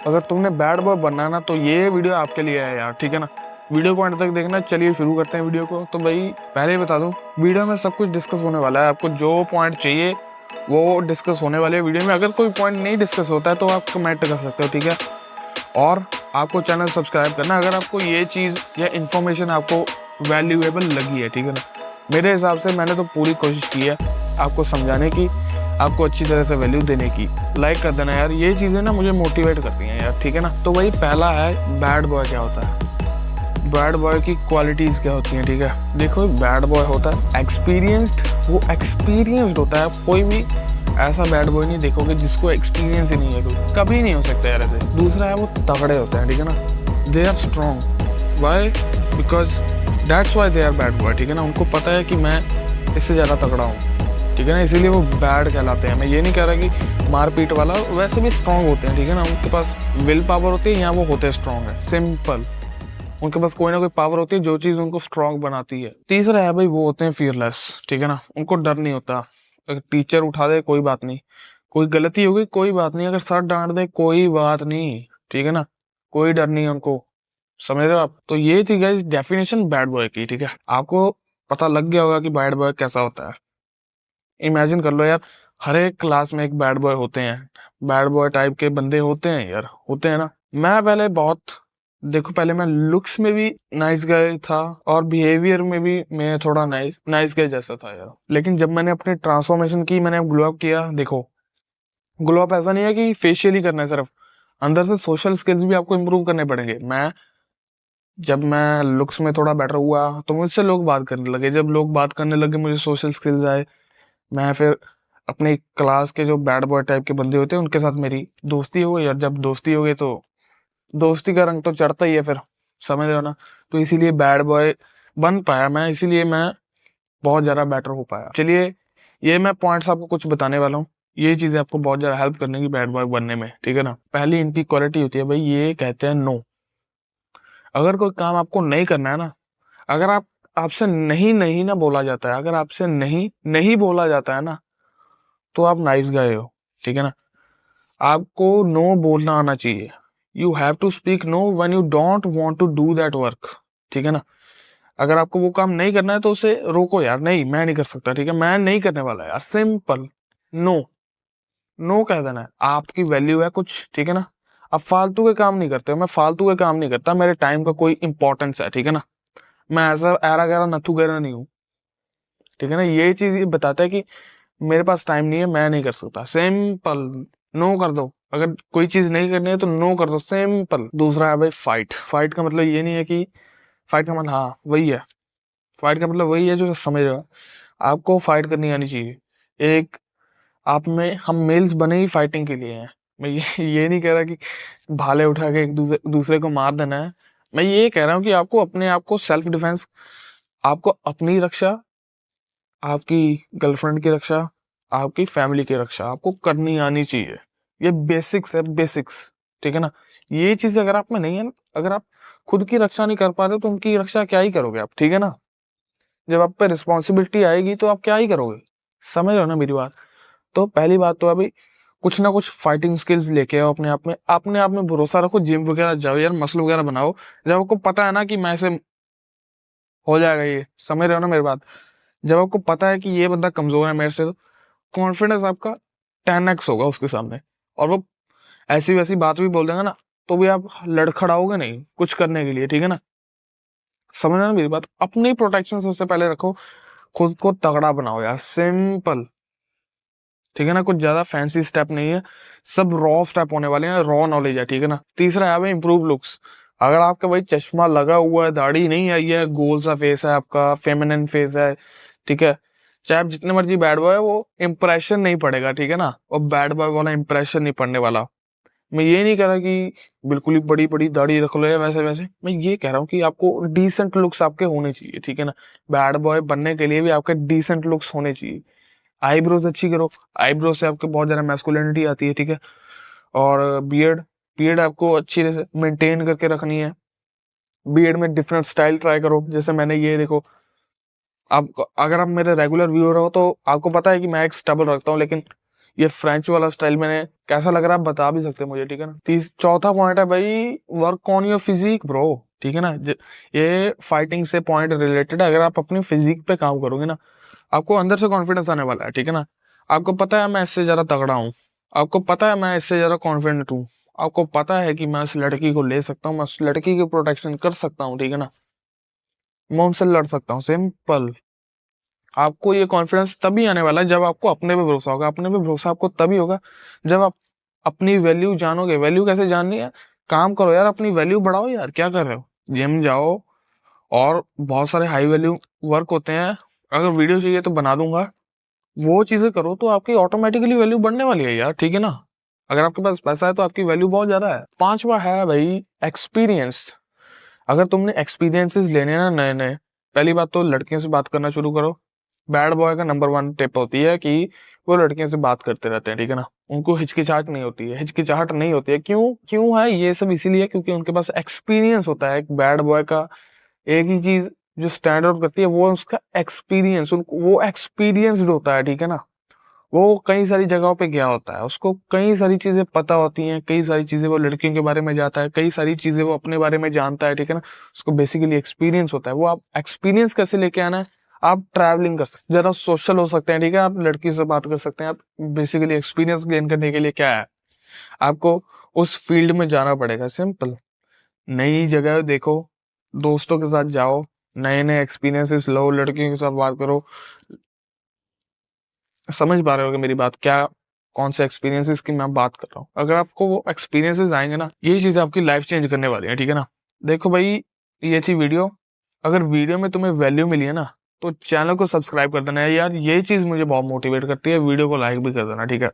अगर तुमने bad boy बनना है ना तो ये वीडियो आपके लिए है यार, ठीक है ना। वीडियो को अंत तक देखना। चलिए शुरू करते हैं वीडियो को। तो भाई पहले ही बता दूं, वीडियो में सब कुछ डिस्कस होने वाला है। आपको जो पॉइंट चाहिए वो डिस्कस होने वाले हैं वीडियो में। अगर कोई पॉइंट नहीं डिस्कस होता है तो आप कमेंट कर सकते हो, ठीक है। और आपको चैनल सब्सक्राइब करना अगर आपको ये चीज़ या इन्फॉर्मेशन आपको वैल्यूएबल लगी है, ठीक है ना। मेरे हिसाब से मैंने तो पूरी कोशिश की है आपको समझाने की, आपको अच्छी तरह से वैल्यू देने की। लाइक कर देना यार, ये चीज़ें ना मुझे मोटिवेट करती हैं यार, ठीक है ना। तो वही पहला है, बैड बॉय क्या होता है, बैड बॉय की क्वालिटीज़ क्या होती हैं, ठीक है। देखो बैड बॉय होता है एक्सपीरियंस्ड, वो एक्सपीरियंस्ड होता है। कोई भी ऐसा बैड बॉय नहीं देखोगे जिसको एक्सपीरियंस ही नहीं है, कोई कभी नहीं हो सकता यार ऐसे। दूसरा है वो तगड़े होते हैं, ठीक है ना। They are strong, why, because that's why they are bad boy, ठीक है ना। उनको पता है कि मैं इससे ज़्यादा तगड़ा हूँ, ठीक है ना, इसीलिए वो बैड कहलाते हैं। मैं ये नहीं कह रहा कि मारपीट वाला, वैसे भी स्ट्रॉन्ग होते हैं, ठीक है ना। उनके पास विल पावर होती है, यहाँ वो होते हैं स्ट्रॉन्ग है, सिंपल। उनके पास कोई ना कोई पावर होती है जो चीज़ उनको स्ट्रॉन्ग बनाती है। तीसरा है भाई, वो होते हैं फियरलेस, ठीक है ना। उनको डर नहीं होता। अगर टीचर उठा दे कोई बात नहीं, कोई गलती हो गई कोई बात नहीं, अगर सर डांट दे कोई बात नहीं, ठीक है ना। कोई डर नहीं है उनको, समझ रहे हो आप। तो ये थी गाइस डेफिनेशन बैड बॉय की, ठीक है। आपको पता लग गया होगा कि बैड बॉय कैसा होता है। इमेजिन कर लो यार, हर एक क्लास में एक बैड बॉय होते हैं, बैड बॉय टाइप के बंदे होते हैं यार, होते हैं ना। मैं पहले बहुत, देखो पहले मैं लुक्स में भी नाइस गाय था और बिहेवियर में भी मैं थोड़ा नाइस गाय जैसा था यार। लेकिन जब मैंने अपनी ट्रांसफॉर्मेशन की, मैंने ग्लो अप किया। देखो ग्लो अप ऐसा नहीं है कि फेशियली करना है सिर्फ, अंदर से सोशल स्किल्स भी आपको इम्प्रूव करने पड़ेंगे। जब मैं लुक्स में थोड़ा बेटर हुआ तो मुझसे लोग बात करने लगे, जब लोग बात करने लगे मुझे सोशल स्किल्स आए। मैं फिर अपने क्लास के जो बैड बॉय टाइप के बंदे होते हैं उनके साथ मेरी दोस्ती हो गई, और जब दोस्ती हो गई तो दोस्ती का रंग तो चढ़ता ही है फिर, समझ रहे हो ना। तो इसीलिए बैड बॉय बन पाया मैं, इसीलिए मैं बहुत ज़्यादा बेटर हो पाया। चलिए ये मैं पॉइंट्स आपको कुछ बताने वाला हूँ, ये चीज़ें आपको बहुत ज़्यादा हेल्प करने की बैड बॉय बनने में, ठीक है ना। पहली इनकी क्वालिटी होती है भाई, ये कहते हैं नो। अगर कोई काम आपको नहीं करना है ना, अगर आपसे नहीं नहीं ना बोला जाता है, अगर आपसे नहीं नहीं बोला जाता है ना, तो आप नाइस गाय हो, ठीक है ना। आपको नो बोलना आना चाहिए। You have to speak no when you don't want to do that work, ठीक है ना। अगर आपको वो काम नहीं करना है तो उसे रोको यार, नहीं मैं नहीं कर सकता, ठीक है, मैं नहीं करने वाला यार, सिंपल नो। नो कह देना है, आपकी वैल्यू है कुछ, ठीक है ना। अब फालतू के काम नहीं करते हो, मैं फालतू के काम नहीं करता, मेरे टाइम का कोई इंपॉर्टेंस है, ठीक है ना। मैं ऐसा एरा गैरा नथु गैरा नहीं हूँ, ठीक है ना। ये चीज ये बताता है कि मेरे पास टाइम नहीं है, मैं नहीं कर सकता, सिंपल। नो कर दो, अगर कोई चीज नहीं करनी है तो नो कर दो, सिंपल। दूसरा है भाई फाइट। फाइट का मतलब ये नहीं है कि, फाइट का मतलब, हाँ वही है, फाइट का मतलब वही है जो समझ रहे हो। आपको फाइट करनी आनी चाहिए। एक आप में, हम मेल्स बने ही फाइटिंग के लिए हैं। मैं ये नहीं कह रहा कि भाले उठा के एक दूसरे को मार देना है। मैं ये कह रहा हूँ कि आपको अपने आप को सेल्फ डिफेंस, आपको अपनी रक्षा, आपकी गर्लफ्रेंड की रक्षा, आपकी फैमिली की रक्षा आपको करनी आनी चाहिए। ये बेसिक्स है, बेसिक्स, ठीक है ना। ये चीज अगर आप में नहीं है ना, अगर आप खुद की रक्षा नहीं कर पा रहे हो तो उनकी रक्षा क्या ही करोगे आप, ठीक है ना। जब आप पे रिस्पॉन्सिबिलिटी आएगी तो आप क्या ही करोगे, समझ रहे हो ना मेरी बात। तो पहली बात तो अभी कुछ ना कुछ फाइटिंग स्किल्स लेके आओ अपने आप में, अपने आप में भरोसा रखो, जिम वगैरह जाओ यार, मसल वगैरह बनाओ। जब आपको पता है ना कि मैं से हो जाएगा ये, समझ रहे हो ना मेरी बात। जब आपको पता है कि ये बंदा कमजोर है मेरे से, तो कॉन्फिडेंस आपका 10x होगा उसके सामने। और वो ऐसी वैसी बात भी बोल देगा ना, तो भी आप लड़खड़ाओगे नहीं कुछ करने के लिए, ठीक है ना। समझ रहे हो ना मेरी बात। अपनी प्रोटेक्शन सबसे पहले रखो, खुद को तगड़ा बनाओ यार, सिंपल, ठीक है ना। कुछ ज्यादा फैंसी स्टेप नहीं है, सब रॉ स्टेप होने वाले हैं, रॉ नॉलेज है, ठीक है ना। तीसरा है भाई इंप्रूव लुक्स। अगर आपका भाई चश्मा लगा हुआ है, दाढ़ी नहीं आई है, गोल सा फेस है आपका, फेमिनिन फेस है, ठीक है, चाहे आप जितने मर्जी बैड बॉय, वो इंप्रेशन नहीं पड़ेगा, ठीक है ना। और बैड बॉय वाला इंप्रेशन नहीं पड़ने वाला। मैं ये नहीं कह रहा कि बिल्कुल ही बड़ी बड़ी दाढ़ी रख लो या वैसे वैसे, मैं ये कह रहा हूँ कि आपको डिसेंट लुक्स आपके होने चाहिए, ठीक है ना। बैड बॉय बनने के लिए भी आपके डिसेंट लुक्स होने चाहिए। आईब्रोज अच्छी करो, आईब्रो से आपको बहुत ज्यादा मैस्कुलिनिटी आती है, ठीक है। और बियर्ड, बियर्ड आपको अच्छी तरह से मेंटेन करके रखनी है। बियर्ड में डिफरेंट स्टाइल ट्राई करो, जैसे मैंने ये देखो, आप अगर आप मेरे रेगुलर व्यूअर हो तो आपको पता है कि मैं एक स्टबल रखता हूँ, लेकिन ये फ्रेंच वाला स्टाइल मैंने कैसा लग रहा है बता भी सकते हैं मुझे, ठीक है ना। चौथा पॉइंट है भाई, work on your physique bro, ठीक है ना। ये फाइटिंग से पॉइंट रिलेटेड है। अगर आप अपनी फिजिक पे काम करोगे ना, आपको अंदर से कॉन्फिडेंस आने वाला है, ठीक है ना। आपको पता है मैं इससे ज्यादा तगड़ा हूँ, आपको पता है मैं इससे ज्यादा कॉन्फिडेंट हूँ, आपको पता है कि मैं उस लड़की को ले सकता हूँ, मैं उस लड़की की प्रोटेक्शन कर सकता हूँ, ठीक है ना। मैं उनसे लड़ सकता हूँ, सिंपल। आपको ये कॉन्फिडेंस तभी आने वाला है जब आपको अपने पे भरोसा होगा। अपने पे भरोसा आपको तभी होगा जब आप अपनी वैल्यू जानोगे। वैल्यू कैसे जाननी है? काम करो यार, अपनी वैल्यू बढ़ाओ यार। क्या कर रहे हो? जिम जाओ, और बहुत सारे हाई वैल्यू वर्क होते हैं। अगर वीडियो चाहिए तो बना दूंगा, वो चीजें करो तो आपकी ऑटोमेटिकली वैल्यू बढ़ने वाली है यार, ठीक है ना। अगर आपके पास पैसा है तो आपकी वैल्यू बहुत ज्यादा है। पांचवा है भाई एक्सपीरियंस। अगर तुमने एक्सपीरियंसेस लेने हैं ना नए नए, पहली बात तो लड़कियों से बात करना शुरू करो। बैड बॉय का नंबर 1 टिप होती है कि वो लड़कियों से बात करते रहते हैं, ठीक है ना। उनको हिचकिचाहट नहीं होती है, हिचकिचाहट नहीं होती है। क्यों क्यों है ये सब? इसीलिए क्योंकि उनके पास एक्सपीरियंस होता है। एक बैड बॉय का एक ही चीज जो स्टैंड आउट करती है वो उसका एक्सपीरियंस। वो एक्सपीरियंस्ड होता है, ठीक है ना। वो कई सारी जगहों पे गया होता है, उसको कई सारी चीजें पता होती हैं, कई सारी चीजें वो लड़कियों के बारे में जाता है, कई सारी चीजें वो अपने बारे में जानता है, ठीक है ना। उसको बेसिकली एक्सपीरियंस होता है। वो आप एक्सपीरियंस कैसे लेके आना है? आप ट्रैवलिंग कर सकते हैं, ज्यादा सोशल हो सकते हैं, ठीक है। आप लड़की से बात कर सकते हैं। आप बेसिकली एक्सपीरियंस गेन करने के लिए क्या है, आपको उस फील्ड में जाना पड़ेगा, सिंपल। नई जगह देखो, दोस्तों के साथ जाओ, नए नए एक्सपीरियंसेस लो, लड़कियों के साथ बात करो। समझ पा रहे हो कि मेरी बात क्या, कौन से एक्सपीरियंसेस की मैं बात कर रहा हूँ? अगर आपको वो एक्सपीरियंसेस आएंगे ना, ये चीजें आपकी लाइफ चेंज करने वाली है, ठीक है ना। देखो भाई, ये थी वीडियो। अगर वीडियो में तुम्हें वैल्यू मिली है ना, तो चैनल को सब्सक्राइब कर देना है यार। ये चीज मुझे बहुत मोटिवेट करती है। वीडियो को लाइक भी कर देना, ठीक है।